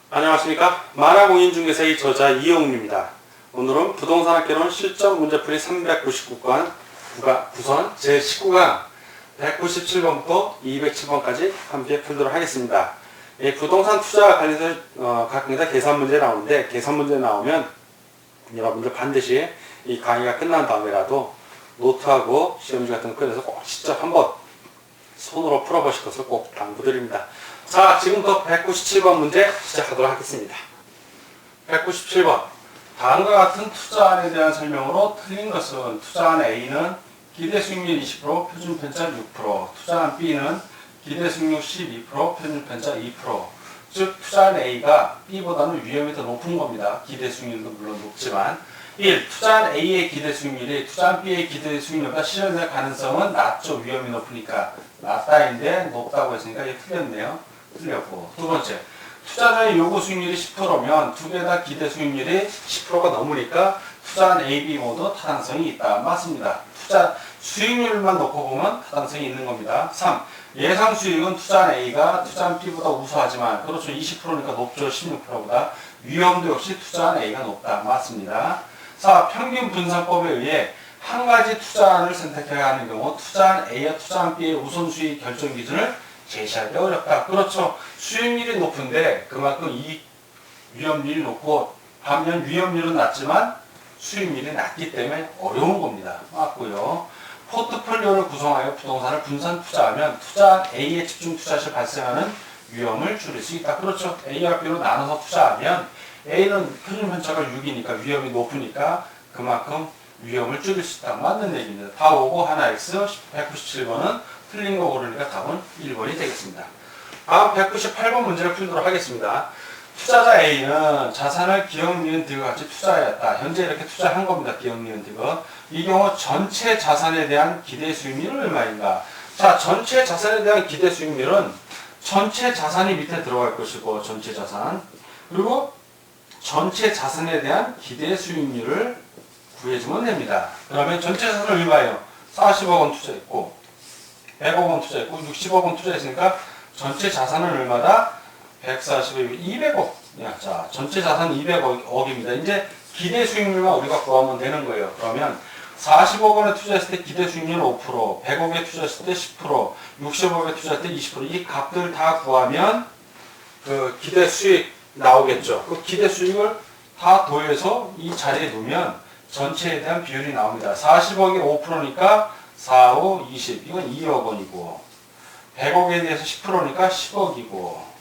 안녕하십니까. 만화공인중개사의 저자 이영웅입니다. 오늘은 부동산학개론 실전 문제풀이 399권 구선 제19강 197번부터 207번까지 함께 풀도록 하겠습니다. 부동산 투자와 관련해서 가끔가다 계산 문제 나오는데, 계산 문제 나오면 여러분들 반드시 이 강의가 끝난 다음에라도 노트하고 시험지 같은 거 꺼내서 꼭 직접 한번 손으로 풀어보실 것을 꼭 당부드립니다. 자, 지금부터 197번 문제 시작하도록 하겠습니다. 197번. 다음과 같은 투자안에 대한 설명으로 틀린 것은 투자안 A는 기대 수익률 20%, 표준 편차 6%, 투자안 B는 기대 수익률 12%, 표준 편차 2%. 즉, 투자안 A가 B보다는 위험이 더 높은 겁니다. 기대 수익률도 물론 높지만. 1. 투자한 A의 기대 수익률이 투자한 B의 기대 수익률보다 실현될 가능성은 낮죠. 위험이 높으니까. 낮다인데 높다고 했으니까 이게 틀렸네요. 틀렸고. 두 번째. 투자자의 요구 수익률이 10%면 두 개 다 기대 수익률이 10%가 넘으니까 투자한 A, B 모두 타당성이 있다. 맞습니다. 투자 수익률만 놓고 보면 타당성이 있는 겁니다. 3. 예상 수익은 투자한 A가 투자한 B보다 우수하지만, 그렇죠. 20%니까 높죠. 16%보다. 위험도 역시 투자한 A가 높다. 맞습니다. 4. 평균 분산법에 의해 한 가지 투자안을 선택해야 하는 경우 투자한 A와 투자한 B의 우선수익 결정 기준을 제시하기 어렵다. 그렇죠. 수익률이 높은데 그만큼 이익 위험률이 높고, 반면 위험률은 낮지만 수익률이 낮기 때문에 어려운 겁니다. 맞고요. 포트폴리오를 구성하여 부동산을 분산 투자하면 투자한 A의 집중 투자 시 발생하는 위험을 줄일 수 있다. 그렇죠. A와 B로 나눠서 투자하면 A는 표준 편차가 6이니까 위험이 높으니까 그만큼 위험을 줄일 수 있다. 맞는 얘기입니다. 다 오고 하나 X. 197번은 틀린 거 고르니까 답은 1번이 되겠습니다. 다음 198번 문제를 풀도록 하겠습니다. 투자자 A는 자산을 기업 니은 디귿 같이 투자하였다. 현재 이렇게 투자한 겁니다. 기업 니은 디귿. 이 경우 전체 자산에 대한 기대 수익률은 얼마인가? 자, 전체 자산에 대한 기대 수익률은 전체 자산이 밑에 들어갈 것이고, 전체 자산. 그리고 전체 자산에 대한 기대 수익률을 구해주면 됩니다. 그러면 전체 자산은 얼마예요? 40억 원 투자했고, 100억 원 투자했고, 60억 원 투자했으니까 전체 자산은 얼마다? 140억, 200억. 자, 전체 자산 200억입니다. 이제 기대 수익률만 우리가 구하면 되는 거예요. 그러면 40억 원에 투자했을 때 기대 수익률 5%, 100억에 투자했을 때 10%, 60억에 투자할 때 20%. 이 값들 다 구하면 그 기대 수익 나오겠죠. 그 기대 수익을 다 더해서 이 자리에 놓으면 전체에 대한 비율이 나옵니다. 40억이 5%니까 4, 5, 20. 이건 2억 원이고, 100억에 대해서 10%니까 10억이고,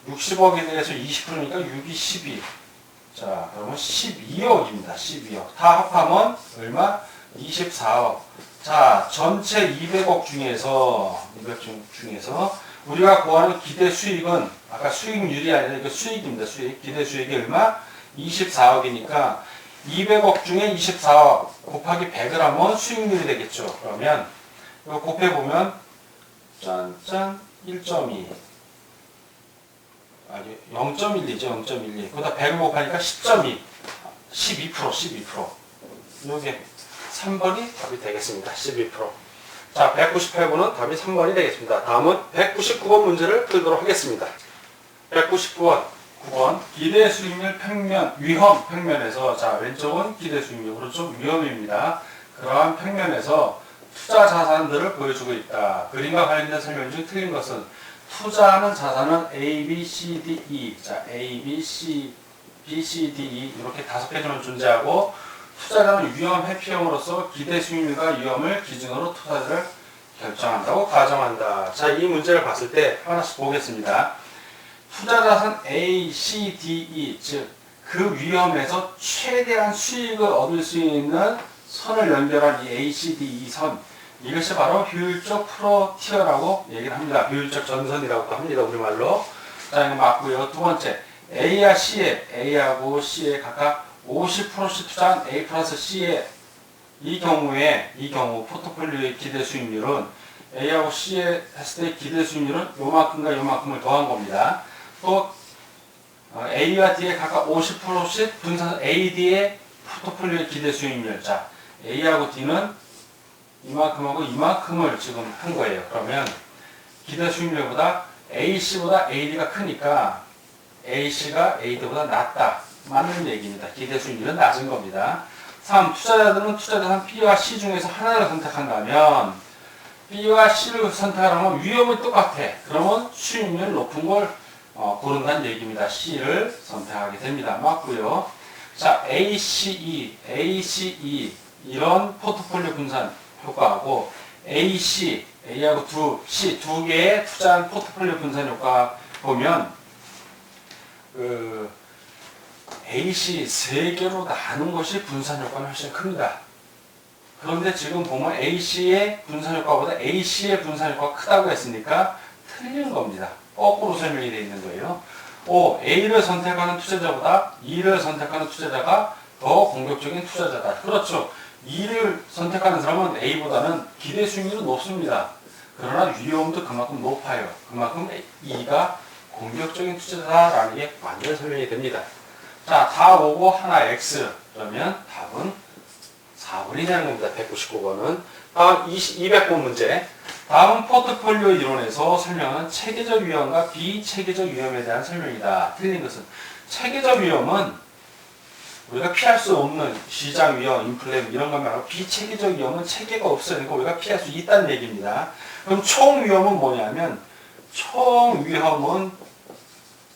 60억에 대해서 20%니까 6이 12. 자, 그러면 12억입니다. 12억. 다 합하면 얼마? 24억. 자, 전체 200억 중에서, 200억 중에서 우리가 구하는 기대 수익은 아까 수익률이 아니라 이거 수익입니다. 수익. 기대 수익이 얼마? 24억이니까 200억 중에 24억 곱하기 100을 하면 수익률이 되겠죠. 그러면 이거 곱해보면 짠짠 1.2 아니 0.12죠. 0.12. 그러다 100을 곱하니까 10.2 12%. 이게 3번이 답이 되겠습니다. 12%. 자, 198번은 답이 3번이 되겠습니다. 다음은 199번 문제를 풀도록 하겠습니다. 199번 9번 기대 수익률 평면, 위험 평면에서, 자, 왼쪽은 기대 수익률, 오른쪽 위험입니다. 그러한 평면에서 투자 자산들을 보여주고 있다. 그림과 관련된 설명 중 틀린 것은 투자하는 자산은 A, B, C, D, E. 자, A, B, C, B, C, D, E 이렇게 5개 정도 존재하고, 투자자는 위험 회피형으로서 기대 수익률과 위험을 기준으로 투자를 결정한다고 가정한다. 자, 이 문제를 봤을 때 하나씩 보겠습니다. 투자자산 A, C, D, E, 즉 그 위험에서 최대한 수익을 얻을 수 있는 선을 연결한 이 A, C, D, E 선, 이것이 바로 효율적 프로티어라고 얘기를 합니다. 효율적 전선이라고도 합니다. 우리말로. 자, 이거 맞고요. 두 번째, A와 C에, A하고 C에 각각 50%씩 투자한 A 플러스 C에, 이 경우 포트폴리오의 기대 수익률은 A하고 C에 했을 때 기대 수익률은 요만큼과 요만큼을 더한 겁니다. 또 A와 D에 각각 50%씩 분산 A, D의 포트폴리오의 기대 수익률. 자, A하고 D는 이만큼하고 이만큼을 지금 한 거예요. 그러면 기대 수익률보다 AC보다 AD가 크니까 AC가 AD보다 낮다. 맞는 얘기입니다. 기대 수익률은 낮은 겁니다. 3. 투자자들은 투자자산 B와 C 중에서 하나를 선택한다면 B와 C를 선택하면 위험은 똑같아. 그러면 수익률이 높은 걸 고른다는 얘기입니다. C를 선택하게 됩니다. 맞고요. 자, ACE 이런 포트폴리오 분산 효과하고 A하고 C 두 개의 투자한 포트폴리오 분산 효과 보면 AC 세 개로 나눈 것이 분산 효과는 훨씬 큽니다. 그런데 지금 보면 AC의 분산 효과보다 AC의 분산 효과가 크다고 했으니까 틀린 겁니다. 거꾸로 설명이 되어 있는 거예요. A를 선택하는 투자자보다 E를 선택하는 투자자가 더 공격적인 투자자다. 그렇죠. E를 선택하는 사람은 A보다는 기대 수익률은 높습니다. 그러나 위험도 그만큼 높아요. 그만큼 E가 공격적인 투자자라는 게 완전 설명이 됩니다. 자, 다 오고 하나 X. 그러면 답은 4번이 되는 겁니다. 199번은. 다음 200번 문제. 다음은 포트폴리오 이론에서 설명한 체계적 위험과 비체계적 위험에 대한 설명이다. 틀린 것은 체계적 위험은 우리가 피할 수 없는 시장 위험, 인플레 이런 것 말고 비체계적 위험은 체계가 없어요. 그러니까 우리가 피할 수 있다는 얘기입니다. 그럼 총 위험은 뭐냐면 총 위험은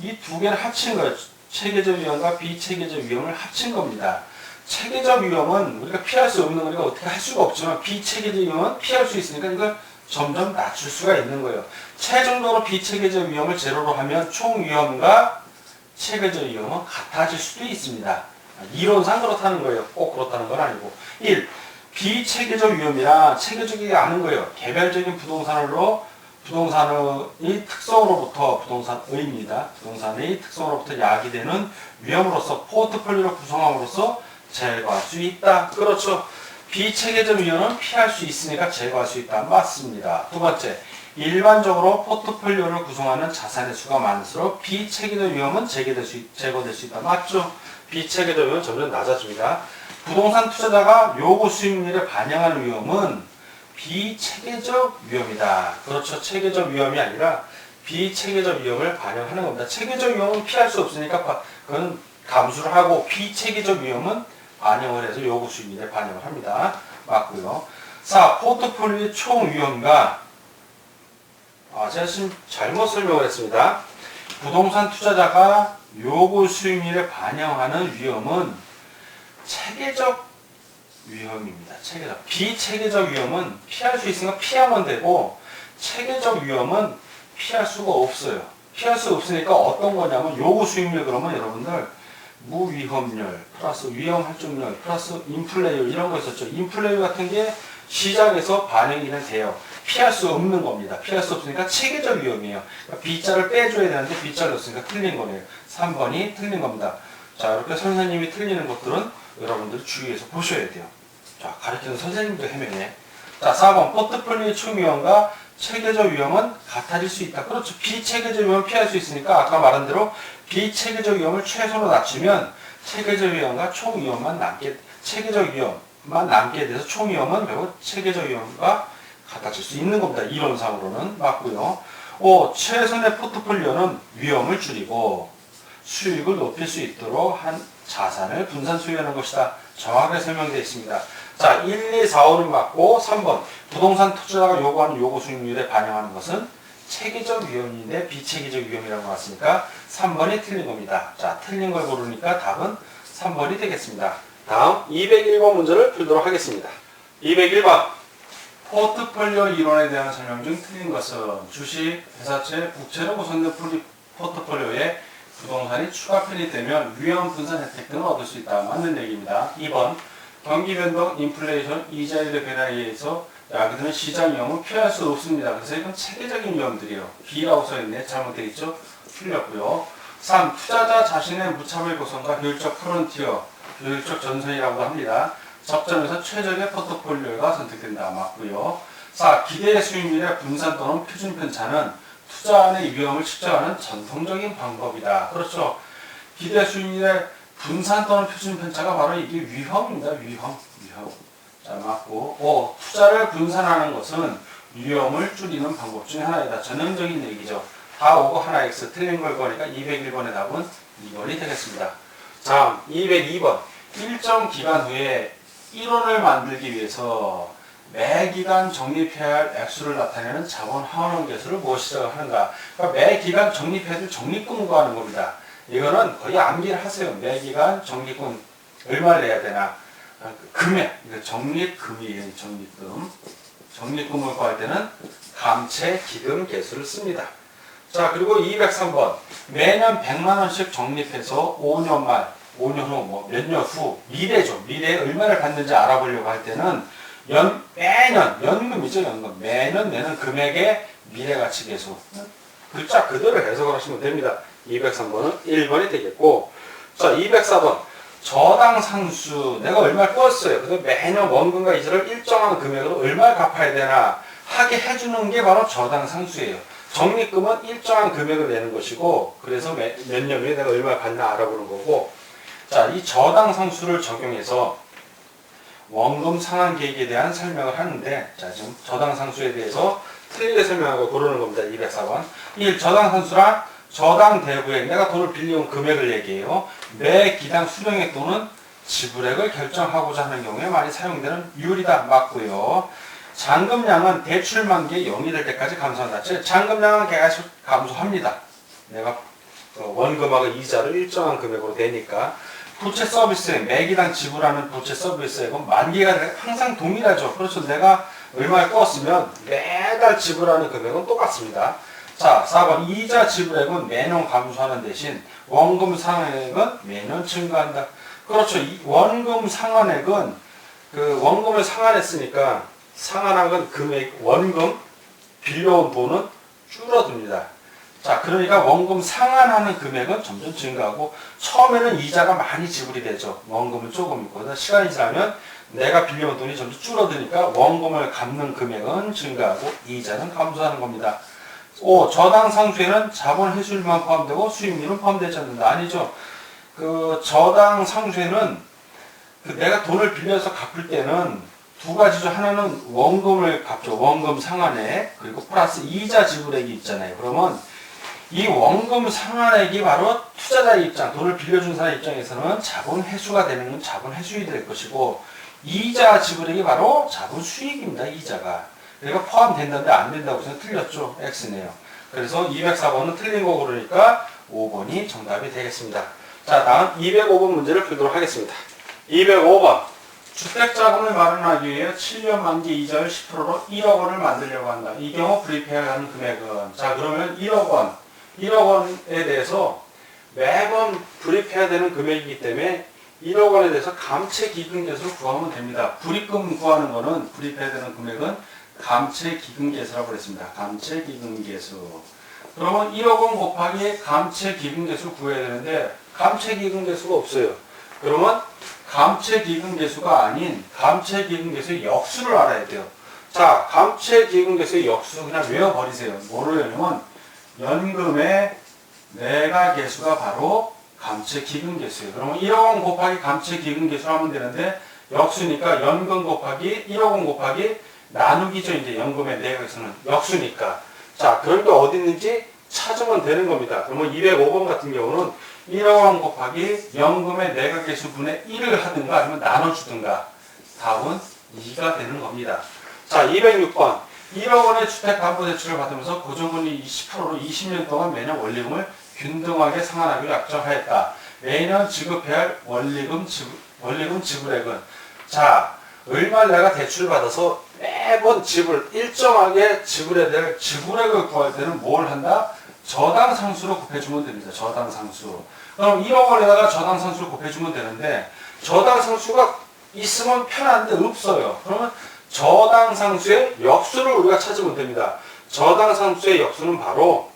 이 두 개를 합친 거예요. 체계적 위험과 비체계적 위험을 합친 겁니다. 체계적 위험은 우리가 피할 수 없는 거니까 어떻게 할 수가 없지만 비체계적 위험은 피할 수 있으니까 이걸 점점 낮출 수가 있는 거예요. 최종적으로 비체계적 위험을 제로로 하면 총 위험과 체계적 위험은 같아질 수도 있습니다. 이론상 그렇다는 거예요. 꼭 그렇다는 건 아니고. 1. 비체계적 위험이라 체계적이지 않은 거예요. 개별적인 부동산의 특성으로부터 부동산의입니다. 부동산의 특성으로부터 야기되는 위험으로서 포트폴리오를 구성함으로써 제거할 수 있다. 그렇죠. 비체계적 위험은 피할 수 있으니까 제거할 수 있다. 맞습니다. 두 번째, 일반적으로 포트폴리오를 구성하는 자산의 수가 많을수록 비체계적 위험은 제거될 수 있다. 맞죠? 비체계적 위험은 점점 낮아집니다. 부동산 투자자가 요구 수익률에 반영하는 위험은 비체계적 위험이다. 그렇죠. 체계적 위험이 아니라 비체계적 위험을 반영하는 겁니다. 체계적 위험은 피할 수 없으니까 그건 감수를 하고 비체계적 위험은 반영을 해서 요구 수익률에 반영을 합니다. 맞고요. 4. 포트폴리오의 총 위험과 제가 지금 잘못 설명을 했습니다. 부동산 투자자가 요구 수익률에 반영하는 위험은 체계적 위험입니다. 체계적. 비체계적 위험은 피할 수 있으니까 피하면 되고 체계적 위험은 피할 수가 없어요. 피할 수 없으니까 어떤 거냐면 요구 수익률 그러면 여러분들 무위험률 플러스 위험 할증률 플러스 인플레이율 이런 거 있었죠. 인플레이율 같은 게 시장에서 반영이 돼요. 피할 수 없는 겁니다. 피할 수 없으니까 체계적 위험이에요. 그러니까 B자를 빼줘야 되는데 B자를 넣었으니까 틀린 거네요. 3번이 틀린 겁니다. 자, 이렇게 선생님이 틀리는 것들은 여러분들이 주의해서 보셔야 돼요. 자, 가르치는 선생님도 헤매네. 자, 4번 포트폴리오의 총 위험과 체계적 위험은 같아질 수 있다. 그렇죠. 비체계적 위험을 피할 수 있으니까 아까 말한 대로 비체계적 위험을 최소로 낮추면 체계적 위험과 총 위험만 체계적 위험만 남게 돼서 총 위험은 결국 체계적 위험과 같아질 수 있는 겁니다. 이론상으로는 맞고요. 5. 최선의 포트폴리오는 위험을 줄이고 수익을 높일 수 있도록 한 자산을 분산 소유하는 것이다. 정확하게 설명되어 있습니다. 자, 1, 2, 4, 5는 맞고 3번 부동산 투자자가 요구하는 요구 수익률에 반영하는 것은 체계적 위험인데 비체계적 위험이라고 나왔으니까 3번이 틀린 겁니다. 자, 틀린 걸 고르니까 답은 3번이 되겠습니다. 다음 201번 문제를 풀도록 하겠습니다. 201번 포트폴리오 이론에 대한 설명 중 틀린 것은 주식, 회사채, 국채로 구성된 포트폴리오에 부동산이 추가 편입되면 위험 분산 혜택 등을 얻을 수 있다. 맞는 얘기입니다. 2번 경기 변동, 인플레이션, 이자율의 변화에 의해서 야기되는 시장 위험은 피할 수 없습니다. 그래서 이건 체계적인 위험들이에요. B라고 써있네. 잘못되어 있죠? 틀렸고요. 3. 투자자 자신의 무차별 구성과 효율적 프론티어, 효율적 전선이라고 합니다. 접점에서 최적의 포트폴리오가 선택된다. 맞고요. 4. 기대 수익률의 분산 또는 표준 편차는 투자안의 위험을 측정하는 전통적인 방법이다. 그렇죠. 기대 수익률의 분산 또는 표준 편차가 바로 이게 위험입니다. 위험. 자, 맞고. 5. 투자를 분산하는 것은 위험을 줄이는 방법 중에 하나이다. 전형적인 얘기죠. 다 오고 하나 X 틀린 걸 거니까 201번의 답은 2번이 되겠습니다. 다음 202번. 일정 기간 후에 1원을 만들기 위해서 매 기간 적립해야 할 액수를 나타내는 자본 환원 계수를 무엇이라고 하는가? 그러니까 매 기간 적립해야 될 적립금 구하는 겁니다. 이거는 거의 암기를 하세요. 매 기간 적립금 얼마를 내야 되나? 금액, 적립금이에요. 적립금. 적립금을 구할 때는 감채 기금 계수를 씁니다. 자, 그리고 203번. 매년 100만 원씩 적립해서 5년 말, 5년 후, 몇 년 후, 미래죠. 미래에 얼마를 받는지 알아보려고 할 때는 매년, 연금이죠, 연금. 매년 내는 금액의 미래가치 계수. 글자 그대로 해석을 하시면 됩니다. 203번은 1번이 되겠고. 자, 204번. 저당 상수. 내가 얼마를 꿨어요. 그래서 매년 원금과 이자를 일정한 금액으로 얼마를 갚아야 되나 하게 해주는 게 바로 저당 상수예요. 적립금은 일정한 금액을 내는 것이고, 그래서 몇 년 후에 내가 얼마를 받나 알아보는 거고. 자, 이 저당 상수를 적용해서 원금 상환 계획에 대한 설명을 하는데, 자, 지금 저당 상수에 대해서 틀리게 설명하고 고르는 겁니다. 204번. 1. 저당 상수란 저당 대부액, 내가 돈을 빌려온 금액을 얘기해요. 매 기당 수령액 또는 지불액을 결정하고자 하는 경우에 많이 사용되는 유리다. 맞고요. 잔금량은 대출 만기에 0이 될 때까지 감소한다. 즉, 잔금량은 계속 감소합니다. 내가 원금하고 이자를 일정한 금액으로 내니까. 부채 서비스액, 매기당 지불하는 부채 서비스액은 만기가 항상 동일하죠. 그렇죠. 내가 얼마를 껐으면 매달 지불하는 금액은 똑같습니다. 자, 4번. 이자 지불액은 매년 감소하는 대신 원금 상환액은 매년 증가한다. 그렇죠. 이 원금 상환액은 그 원금을 상환했으니까 상환한 건 금액, 원금, 빌려온 돈은 줄어듭니다. 자, 그러니까 원금 상환하는 금액은 점점 증가하고 처음에는 이자가 많이 지불이 되죠. 원금은 조금 있고 시간이 지나면 내가 빌려온 돈이 점점 줄어드니까 원금을 갚는 금액은 증가하고 이자는 감소하는 겁니다. 5. 저당 상수에는 자본 회수율만 포함되고 수익률은 포함되지 않는다. 아니죠. 그 저당 상수에는 내가 돈을 빌려서 갚을 때는 두 가지죠. 하나는 원금을 갚죠. 원금 상환액. 그리고 플러스 이자 지불액이 있잖아요. 그러면 이 원금 상환액이 바로 투자자의 입장, 돈을 빌려준 사람의 입장에서는 자본 회수가 되는 건 자본 회수율이 될 것이고, 이자 지불액이 바로 자본 수익입니다. 이자가. 그러니까 포함된다는데 안 된다고 해서 틀렸죠. X네요. 그래서 204번은 틀린 거 고르니까 5번이 정답이 되겠습니다. 자, 다음 205번 문제를 풀도록 하겠습니다. 205번. 주택자금을 마련하기 위해 7년 만기 이자율 10%로 1억 원을 만들려고 한다. 이 경우 불입해야 하는 금액은, 자, 그러면 1억 원. 1억 원에 대해서 매번 불입해야 되는 금액이기 때문에 1억 원에 대해서 감채 기금 계수를 구하면 됩니다. 불입금 구하는 거는 불입해야 되는 금액은 감채 기금 계수라고 그랬습니다. 감채 기금 계수. 그러면 1억 원 곱하기 감채 기금 계수를 구해야 되는데 감채 기금 계수가 없어요. 그러면 감채 기금 계수가 아닌 감채 기금 계수의 역수를 알아야 돼요. 자, 감채 기금 계수의 역수 그냥 외워버리세요. 뭐로 외우냐면 연금의 내가 계수가 바로 감채 기금 계수예요. 그러면 1억 원 곱하기 감채 기금 계수를 하면 되는데 역수니까 연금 곱하기 1억 원 곱하기 나누기죠. 이제 연금의 내가 계수는 역수니까. 자, 그러니까 어디 있는지 찾으면 되는 겁니다. 그러면 205번 같은 경우는 1억 원 곱하기 연금의 내가 계수 분의 1을 하든가 아니면 나눠주든가. 답은 2가 되는 겁니다. 자, 206번. 1억 원의 주택담보대출을 받으면서 고정금리 10%로 20년 동안 매년 원리금을 균등하게 상환하기로 약정하였다. 매년 지급해야 할 원리금 지불액은, 자, 얼마를 내가 대출을 받아서 매번 일정하게 지불해야 될 지불액을 구할 때는 뭘 한다? 저당 상수로 곱해주면 됩니다. 저당 상수. 그럼 1억 원에다가 저당 상수를 곱해주면 되는데 저당 상수가 있으면 편한데 없어요. 그러면 저당 상수의 역수를 우리가 찾으면 됩니다. 저당 상수의 역수는 바로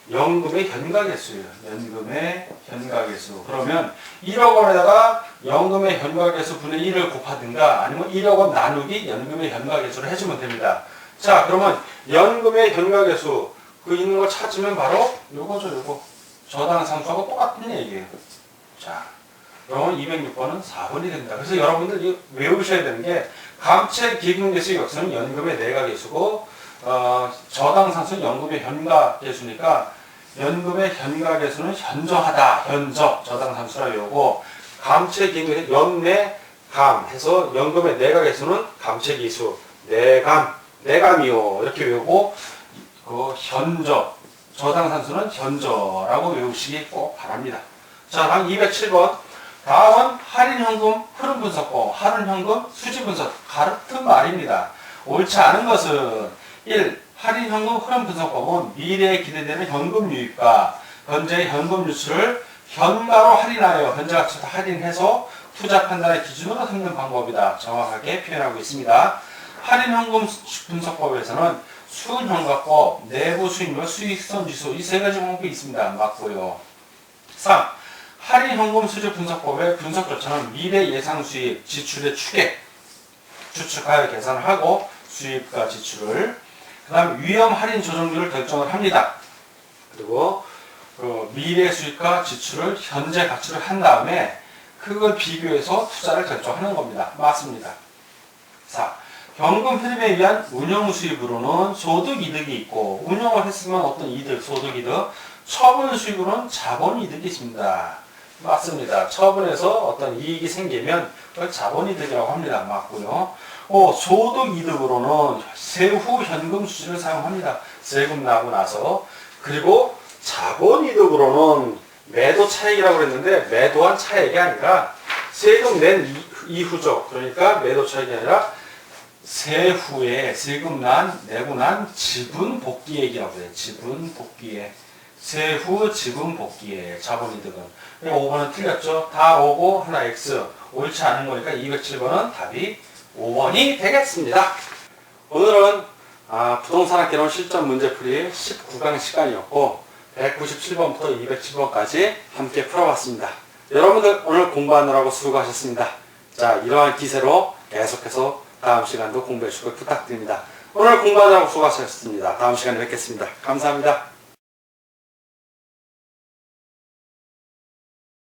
연금의 현가계수예요. 연금의 현가계수. 그러면 1억 원에다가 연금의 현가계수 분의 1을 곱하든가 아니면 1억 원 나누기 연금의 현가계수를 해주면 됩니다. 자, 그러면 연금의 현가계수 그 있는 걸 찾으면 바로 요거죠. 요거. 저당 상수하고 똑같은 얘기예요. 자, 그러면 206번은 4번이 됩니다. 그래서 여러분들 외우셔야 되는 게 감채 기금계수의 역수는 연금의 내가계수고 저당 상수는 연금의 현가계수니까 연금의 현가계수는 현저하다. 현저 저당산수라 외우고 감채기는 연내 감 해서 연금의 내각계수는 감채기수 내감이요 이렇게 외우고 그 현저 저당산수는 현저라고 외우시기 꼭 바랍니다. 자, 다음 207번. 다음은 할인현금 흐름분석법, 할인현금 수지분석 같은 말입니다. 옳지 않은 것은 1. 할인현금 흐름분석법은 미래에 기대되는 현금 유입과 현재의 현금 유출을 현가로 할인하여 현재 가치부터 할인해서 투자 판단의 기준으로 삼는 방법이다. 정확하게 표현하고 있습니다. 할인현금 분석법에서는 순현가법, 내부 수익률, 수익성 지수 이 세 가지 방법이 있습니다. 맞고요. 3. 할인현금 수지 분석법의 분석 절차는 미래 예상 수입, 지출의 추측하여 계산을 하고 수입과 지출을 그 다음 위험 할인 조정률을 결정을 합니다. 그리고 미래 수익과 지출을 현재 가치를 한 다음에 그걸 비교해서 투자를 결정하는 겁니다. 맞습니다. 4. 현금 흐름에 의한 운영 수입으로는 소득 이득이 있고 운영을 했으면 어떤 이득, 소득 이득, 처분 수익으로는 자본 이득이 있습니다. 맞습니다. 처분해서 어떤 이익이 생기면 그걸 자본 이득이라고 합니다. 맞고요. 소득 이득으로는 세후 현금 수지를 사용합니다. 세금 나고 나서. 그리고 자본 이득으로는 매도 차익이라고 그랬는데 매도한 차익이 아니라 세금 낸 이후죠. 그러니까 매도 차익이 아니라 세후에 세금 내고 난 지분 복귀액이라고 해요. 지분 복귀액. 세후 지분 복귀액. 자본 이득은. 5번은 틀렸죠. 다 오고 하나 X. 옳지 않은 거니까 207번은 답이 5번이 되겠습니다. 오늘은 부동산학개론 실전 문제풀이 19강 시간이었고 197번부터 207번까지 함께 풀어봤습니다. 여러분들 오늘 공부하느라고 수고하셨습니다. 자, 이러한 기세로 계속해서 다음 시간도 공부해 주시길 부탁드립니다. 오늘 공부하느라고 수고하셨습니다. 다음 시간에 뵙겠습니다. 감사합니다.